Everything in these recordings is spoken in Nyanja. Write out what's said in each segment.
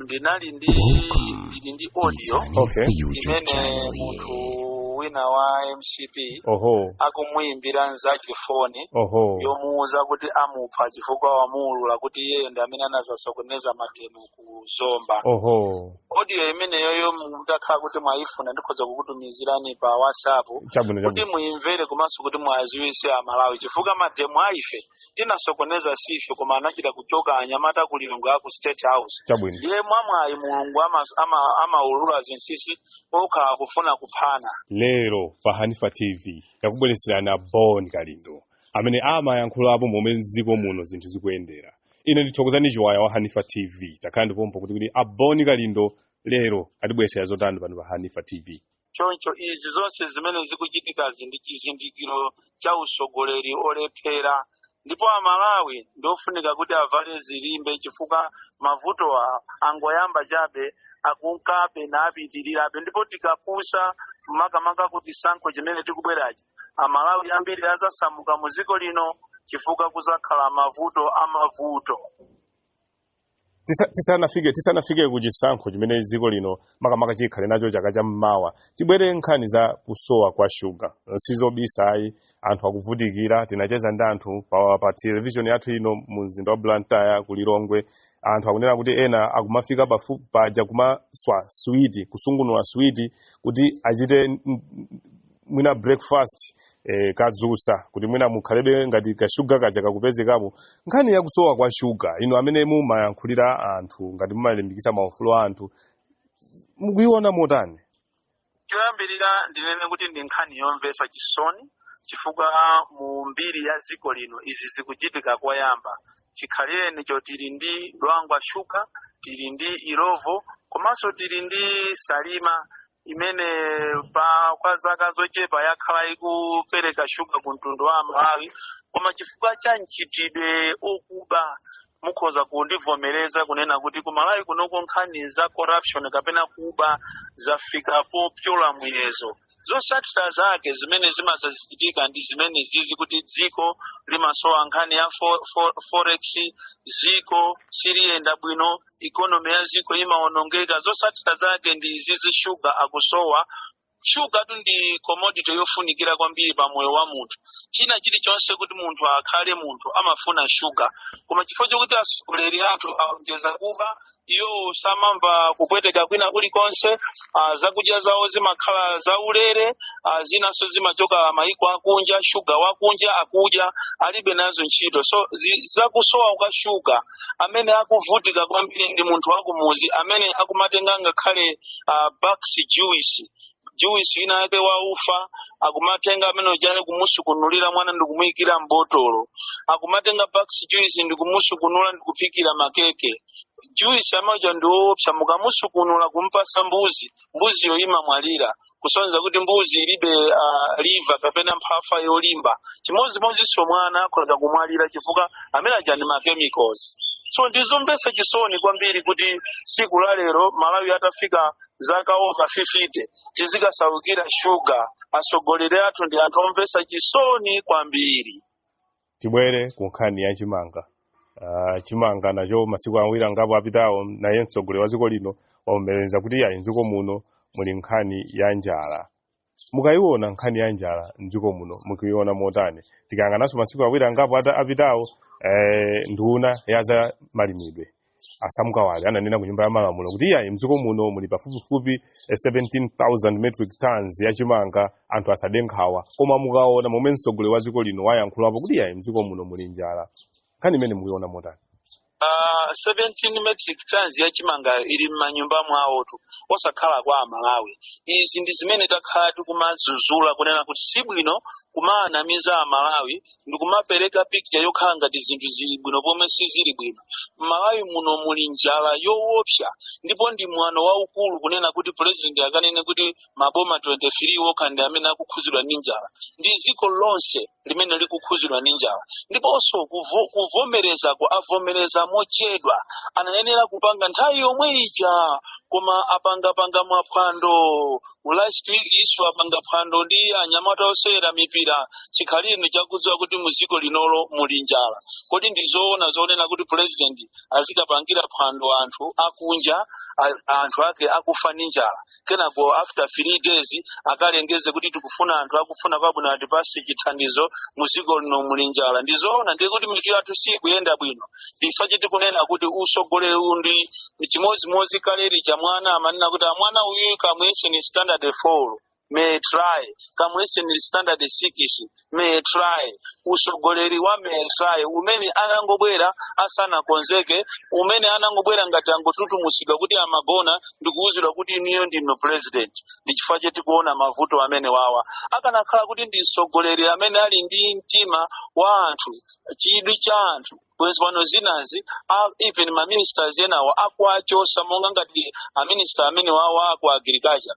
ndinali ndi audio imene munthu wina wa MCP akumuimbira nzake foni yomuuza kuti amupha chifukwa wamulula kuti iye ndi amene anazasokoneza magemu ku Zomba. Audio imeneyo mutakhala kuti mwayifuna ndikhoza kukutumizirani pa WhatsApp kuti muimvere komanso kuti mwaziwise Amalawi chifukwa magemu aife tinasokoneza sife koma anachita kuchoka anyamata kulilungu aku State House. Iye mwamwayi mulungu amaulula zinsisi okha kufuna kuphana. Lero pa Hanifa TV yakubwereserana Boni Kalindo amene amayankhulapo momwe m'dziko muno zinthu zikuyendera. Ine ndithokozani chiwaya wa Hanifa TV takhala ndipompo kuti Boni Kalindo lero atibweresera zotani pano pa Hanifa TV. Choncho izi zonse zimene zikuchitika ndi chizindikiro cha usogoleri olephera ndipo Amalawi ndofunika kuti avale zilimbe chifukwa mavuto angoyamba chabe akunkabe na apitirirabe ndipo tikapusa makamaka kuti sankho chimene tikubwerachi Amalawi ambiri azasamuka mu dziko lino chifukwa kuzakhala mavuto. tisanafike kuchisankho chimene dziko lino makamaka chikhale nacho chaka cha mmawa tibwere nkhani za kusowa kwa shuga sizobisayi anthu akuvutikira tinacheza ndi anthu pa television yathu ino mu mzinda wa Blantyre ku Lilongwe anthu akunena kuti ena akumafika paja kumaswa switi kusungunula switi kuti achite mwina breakfast kadzusa kuti mwina mukhalebe ngati kashuga kaja kakupezekapo nkhani yakusowa kwa shuga ino amene mumayankhulira anthu ngati mumalimbikitsa maufulu a anthu mukuiona motani? Choyambirira ndinene kuti ndi nkhani yomvetsa chisoni chifukwa mu mbiri ya dziko lino izi zikuchitika koyamba chikhalireni cho tili ndi Lwangwa Shuga tili ndi Irovo komanso tili ndi Salima imene kwa zaka zochepa yakhala ikupereka shuga ku mtundu wa Malawi koma chifukwa cha mchitidwe okuba mukhoza kundivomereza kunena kuti ku Malawi kunoko nkhani za corruption kapena kuba zafikapo pyola mwezo. Zotsatira zake zimene zimazachitika ndi zimene zizi kuti dziko limasowa nkhani ya forex, dziko siliyenda bwino, economy ya dziko imaonongeka. Zotsatira zake ndi zizi shuga akusowa. Shuga ndi commodity yofunikira kwambiri pa moyo wa munthu. China chilichonse kuti munthu akhale munthu amafuna shuga. Koma chifukwa chokuti asogoleri athu aonjeza kuba iyo samamva kupweteka kwina kulikonse zakudya zawo zimakhala zaulere zinaso zimachoka maiko akunja shuga wakunja akudya alibe nazo ntchito so zakusowa kwa shuga amene akuvutika kwambiri ndi munthu wakumuzi amene akumatenga ngakhale bucks juice ina yake waufa akumatenga amene ojale kumusukunulira mwana ndikumuyikira mbotolo akumatenga bucks juice ndikumusukunula ndikuphikira makeke juice amaja ndiopsa mukamusukunula kumpasa mbuzi yoyima mwalira kusonza kuti mbuzi ilibe liver kapena mphafa yolimba chimodzimodzinso mwana akhoza kumwalira chifukwa amene aja ndi chemicals. So ndizombesa chisoni kwambiri kuti siku la lero Malawi atafika zaka over 50 tizikasaukira shuga asogoleri athu ndi anthu omvesa chisoni kwambiri. Tibwere ku nkhani ya Chimanga. Chimanga nacho masiku awiri angapo apitawo naye mtsogoleri wa dziko lino waomereza kuti mdziko muno muli nkhani ya njala. Mukayiona nkhani ya njala mdziko muno mukuiona motani? Tikayang'ananso masiku awiri angapo apitawo nduna yaza malimidwe asamuka wale ananena ku nyumba ya malamulo kuti mdziko muno muli pafupifupi 17,000 metric tons ya chimanga anthu asadenkhawa koma mukaona momwe mtsogoleri wa dziko lino wayankhulapo kuti mdziko muno muli njala. Nkhani imene mukuiona motani? 17 metric tons ya chimanga ili m'manyumba mwawotu osakhala kwa Amalawi. Izi ndi zimene takhala tikumazuzula kunena kuti sibwino kumanamiza Amalawi ndi kumapereka picture yokhala ngati zinthu zili bwino pomwe sizili bwino. Malawi muno muli njala yoopsa ndipo ndi mwano waukulu kunena kuti president akanene kuti maboma 23 okha ndi amene akukhuzidwa ndi njala. Ndi dziko lonse limene likukhuzidwa ndi njala. Ndiponso kuvomereza avomereza mochedwa anayenera kupanga nthawi yomwe ija koma apanga mwaphwando last week isu apanga phwando ndi anyamata osewera mipira chikhalire chakudziwa kuti muziko linolo muli njala. Kodi ndizoona zonena kuti president azikapangira phwando anthu akunja anthu ake akufa ndi njala kenako after 3 days akalengeze kuti tikufuna anthu akufuna kwabwino atipasi chithandizo muziko lino muli njala. Ndizoona ndiye kuti mitu yathu si kuyenda bwino ndifa chiti kunena kuti usogolere undi chimozimozi kaleri cha mwana amanena kuti mwana uyu kamwese ni standard 4 may try kamwese ni standard 6 may try usogoleri wa may try umene anangobwera asana konzeke umene anangobwera ngati angotutumusidwa kuti amagona ndikuuzidwa kuti niyo ndino president ndichifukwa cheti kuona mavuto amene wawa akanakhala kuti ndi sogoleri amene ali ndi mtima wa anthu chidwi cha anthu kwezwano zinazi even ma ministers yenawo akwachosa monga ngati a minister amene wawa aku agriculture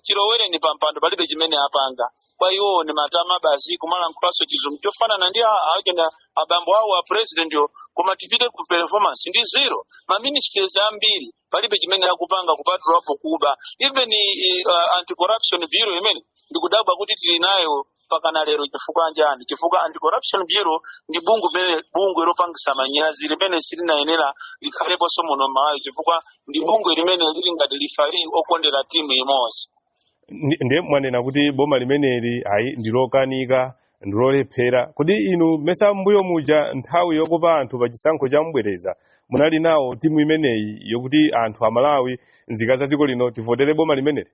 chilowere ni pampando palibe chimene apanga kwa iwo ni matama basi kumala nkulaso chizungu chofanana ndi akenda abambo awo a president yo koma tipite ku performance ndi zero ma ministers ambiri palibe chimene akupanga kupatula hapo kuba even anti corruption bureau imene ndikudabwa kuti tili nayo pakana lero chifukwa njani chifukwa anti corruption bureau ndi bungu lopangisa manyazi limene silinayenera likhalepo somono mayo chifukwa ndi bungu limene lili ngati lifali okondera timu imodzi. Ndiye mwanena kuti boma limeneli ayi ndilokanika ndilolephera kodi inu mesa mbuyo muja nthawi yokopa anthu pa chisankho cha mbwereza munali nawo timu imeneyi yokuti anthu amalawi nzika za dziko lino tivotere boma limeneli?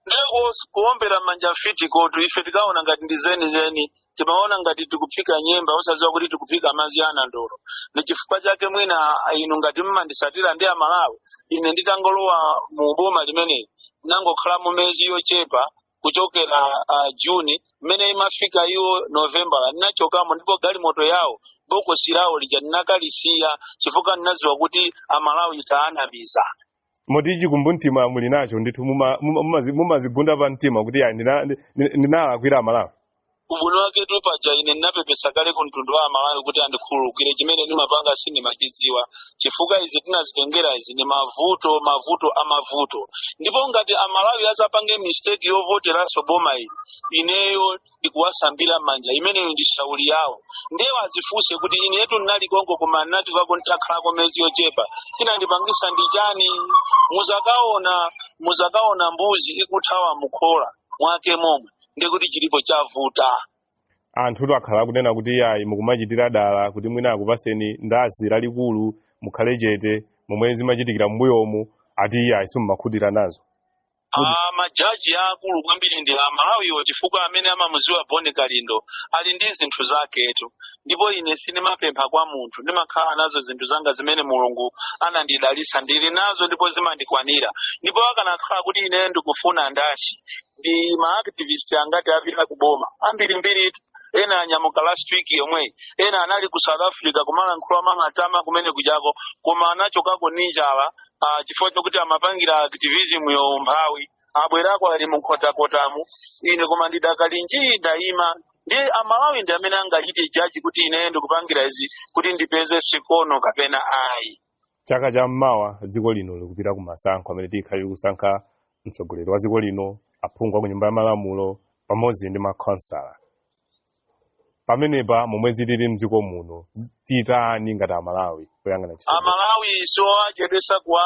Ndeko kuombera manja fiti kotu ife tikaona ngati ndizeni timaona ngati tikupika nyemba osaziwa kuti tikupika mazi ana ndoro ni chifukwa chake mwina inu ngati mmandisatira ndi amalawi ine nditangolowa mu boma limeneli nangokhala mu mezi yochepa kuchokera Juni mmene imafika iyo November ninachokamo ndipo galimoto yawo bokosi lawo lija ninakalisiya chifukwa ninaziwa kuti amalawi itaanamiza. Motiji kumbuntima muli nacho ndithu mumazigunda pa mtima kuti ndinalakwira amalawi. Ubuno wake tupaja ine ninapepesa kale ku mtundu wa amalawi kuti andikhululukire chimene ndimapanga sini machidziwa chifukwa izi tinazitengera izi ni mavuto ndipo ngati amalawi azapange mistake yovoteraso boma ili ineyo ndikuwasambira manja imeneyo ndi shauri yawo ndiye azifuse kuti ine yetu nali kongo koma nati kako ntakhalako mezi yochepa tinandipangisa ndi chani muzakaona mbuzi ikuthawa mukhola mwake momwe ndikuti chilipo chavuta anthu akhala kunena kuti ayi mukumachitira dala kuti mwina akupaseni ndazi lalikulu mukhale chete momwe machitikira mbuyomu ati ayi simmakhutira nazo. Majaji akulu kwambiri ndi amalawiwo chifukwa amene amamuziwa Boni Kalindo ali ndi zinthu zaketu ndipo ine sinimapempha kwa munthu ndimakhala nazo zinthu zanga zimene Mulungu anandidalisa ndili nazo ndipo zimandikwanira ndipo akanakhala kuti ine ndikufuna ndashi ndi ma-activist angati apita kuboma ambiri ena anyamuka last week yomwe ena anali ku South Africa kumala nkhulwa mamatama kumene kujako koma anachokako ninjala chifukwa chokuti amapangira activism yomphawi abwerako ali mukhotakotamu ine koma ndidakali ndayima ndiye amalawi ndi amene angachite jaji kuti ine ndikupangira izi kuti ndipeze sikono kapena ayi. Chaka cha mmawa dziko lino likupita ku masankho amene tikhali kusankha mtsogoleri wa dziko lino aphungu ku nyumba ya malamulo pamodzi ndi makonsala. Pamenepa momwe zilili mdziko muno titani ngati amalawi kuyang'ana chisankho? Amalawi so achedwesa kwa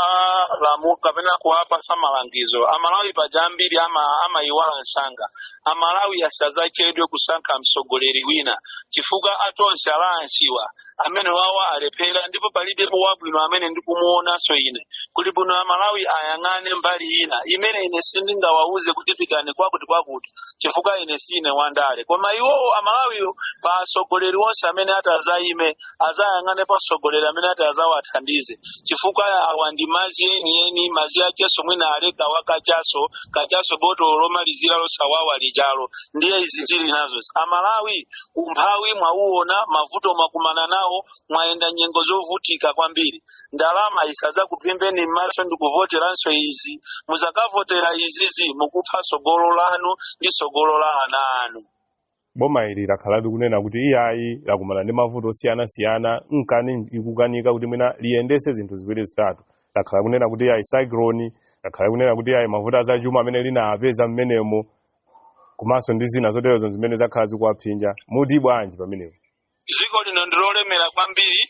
lamu kapena kuwapasa malangizo amalawi pajambiri amayiwala nsanga amalawi asazachedwe kusankha mtsogoleri wina chifukwa atonse alansiwa amene wawa alephera ndipo palibepo wabwino amene ndikumuonanso ine kuti buno amalawi ayang'ane mbali ina imene ine sindingawauze kuti pitani kwakuti chifukwa ine sine wandale koma iwo amalawiyo pa atsogoleri onse amene atazayime azayang'ane pa atsogoleri amene atazawathandize chifukwa awa ndi mazi eni mazi acheso mwina aleka wakachaso boto lomalizira losawawa lijalo ndiye izi tili nazo amalawi umphawi mwauona mavuto makumana nawo mwaenda nyengo zovutika kwambiri ndalama isaza kupembeni maso ndikuvoteranso izi muzakavotera izizi mukupha sogolo lanu ndi sogolo la ana anu. Boma ili lakhaladi kunena kuti iyayi lakumana ndi mavuto osiyana-siyana nkani ikukanika kuti mwina liyendese zinthu ziwiri zitatu lakhala kunena kuti ayi cyclone, lakhala kunena kuti ayi mavuto azachuma amene linapeza mmenemo, komanso ndi zina zoterezo zimene zakhala zikuwapsinja. Muti bwanji pamenepo? Dziko lino ndilolemera kwambiri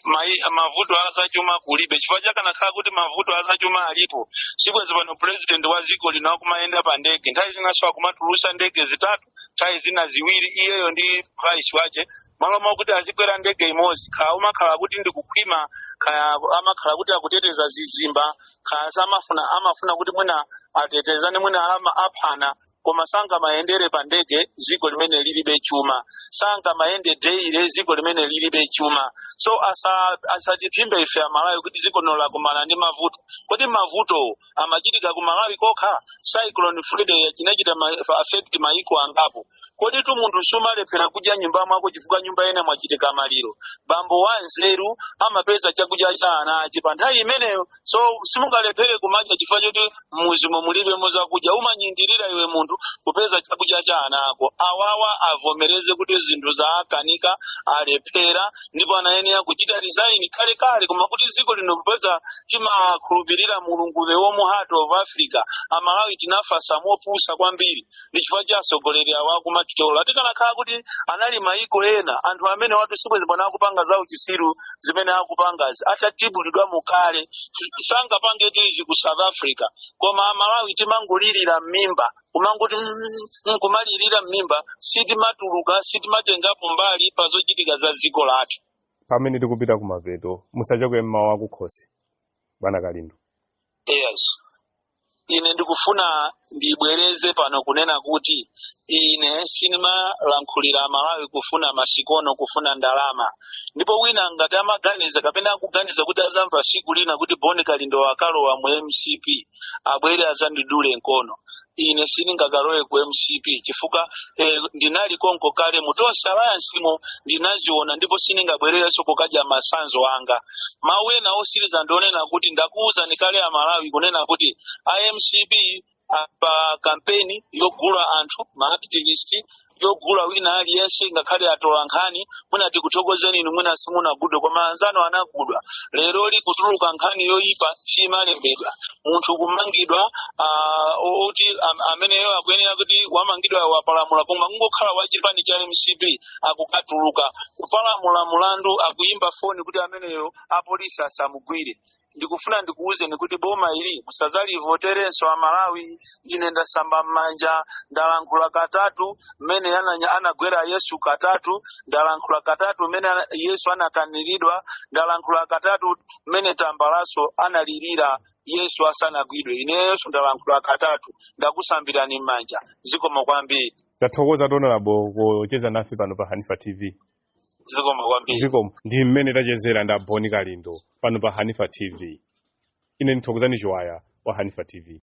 mavuto azachuma kulibe. Chifukwa chakanakhala kuti mavuto azachuma alipo, sibwenzi pano president wa dziko lino akumayenda pa ndege. Nthawi zinaso akumatulusa ndege zitatu, nthawi zina ziwiri, iyeyo ndi vice wache. Malo kuti azikwera ndege imodzi, kaya umakhala kuti ndikukhwima, kaya amakhala kuti akuteteza zizimba, kaya amafuna kuti mwina atetezane mwina aphana. Koma sanga mayendere pa ndege dziko limene lilibe chuma, sanga mayende deire dziko limene lilibe chuma. So asachipimbe ife Malawi kuti dziko lino lakumana ndi mavuto. Kodi mavuto amachitika ku Malawi kokha? Cyclone Freddy chinachita affect maiko angapo. Kodi tu munthu sumalephera kudya nyumba mwako chifukwa nyumba ina mwachitika maliro. Bambo wanzeru amapeza chakudya cha ana ache pa nthawi imeneyo. So simungalephere kumadya chifukwa choti muzimo mulibe mozakudya. Umanyindirira iwe munthu kupeza chakudya cha ana ako. Awawa avomereze kuti zinthu za akanika alephera, ndipo anayenera kuchita resign kale koma kuti dziko lino kupeza timakhulupirira mulunguve womu heart of Africa. Amalawi tinafa samopusa kwambiri ndi chifukwa cha atsogoleri awa kumatitola. Tikanakhala kuti anali maiko ena, anthu amene watu sibwenzi pano akupanga za uchisiru zimene akupangazi atatibulidwa mukale, sangapange tizi ku South Africa. Koma Amalawi timangolirira m'mimba, kumanguti kumalirira m'mimba, sitimatuluka, sitimatengapo mbali pa zochitika za dziko lathu. Pamene tikupita kumapeto, musachokwe mmawa kukhosi bwana Kalindo. Yes. Ine ndikufuna ndibwereze pano kunena kuti ine sinimalankhulira Malawi kufuna masikono, kufuna ndalama. Ndipo wina ngati amaganiza kapena akuganiza kuti azamva siku lina kuti Boni Kalindo akalowa mu MCP, abwere azandidule nkono. Ine siningakalowe ku MCP chifukwa ndinali konko kale mutonse alayansimo ndinaziona, ndipo siningabwerereso kukadya masanzo anga. Mawena osiriza ndionena kuti ndakuuza nikale ya Malawi kunena kuti IMCP pa kampeni yogula anthu ma-activist, yogula wina aliyense ngakhale atola nkhani, mwina tikuthokozeni inu mwina simunagudwe koma anzano anagudwa. Lero kutuluka nkhani yoyipa simalembedwa. Munthu kumangidwa oti ameneyo akuyenera kuti wamangidwa wapalamula, koma kungokhala wachipani cha MCP akukatuluka kupalamula mulandu, akuyimba foni kuti ameneyo apolisi asamugwire. Ndikufuna ndikuuzeni kuti boma ili musazalivoterenso Amalawi. Ine ndasamba mmanja, ndalankhula katatu mmene anagwera Yesu katatu, ndalankhula katatu mmene Yesu anakaniridwa, ndalankhula katatu mmene tambalaso analirira Yesu asanagwidwe. Ine Yesu ndalankhula katatu, ndakusambirani mmanja. Zikomo kwambiri. Tathokoza Honorable kucheza nafe pano pa Hanifa TV. Zikomo kwambiri. Zikomo. Ndi mmene tachezera nda Boni Kalindo pano pa Hanifa TV. Ine ndithokozani Joaya wa Hanifa TV.